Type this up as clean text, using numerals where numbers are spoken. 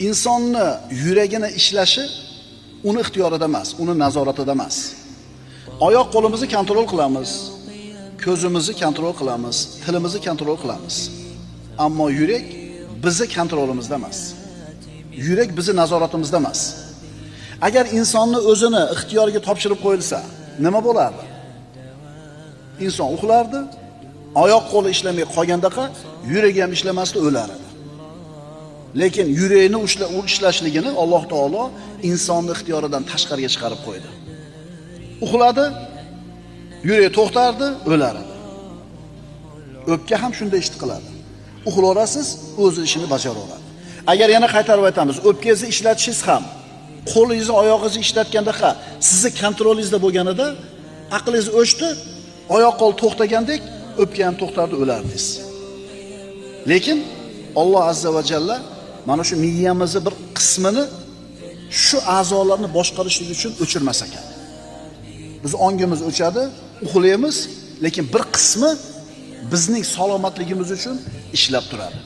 insonni yuragini ishlashi uni ixtiyorida emas, uni nazoratida emas. Oyoq qo'limizni kontrol qilamiz, ko'zimizni kontrol qilamiz, tilimizni kontrol qilamiz. Ammo yurak bizni kontrolimizda emas. Yurak bizni nazoratimizda emas. Agar insonni o'zini ixtiyoriga topshirib qo'yilsa, nima bo'lardi? Inson uxlardi, oyoq qo'li ishlamay qolgandaqa yuragi ham ishlamasdi, o'lar edi. Lekin yurakni ishlashligini Alloh taolo insonni ixtiyoridan tashqariga chiqarib qo'ydi. Uxladi, yurak to'xtardi, o'lar edi. O'pka ham shunday ish qiladi. Uxlayorasiz, o'z ishini bajaraveradi. Agar yana qaytarib aytamiz, o'pkangizni ishlatishingiz ham, qo'lingizni, oyog'ingizni ishlatganda sizni kontrolingizda bo'lganida aqlingiz o'chdi, oyoq qo'l to'xtagandek, o'pka ham to'xtardi, o'lardingiz. Lekin Alloh azza va jalla mana shu miyamizni bir qismini shu a'zolarni boshqarishlik uchun o'chirmas ekan. Biz ongimiz o'chadi, uxlaymiz, lekin bir qismi bizning salomatligimiz uchun ishlab turadi.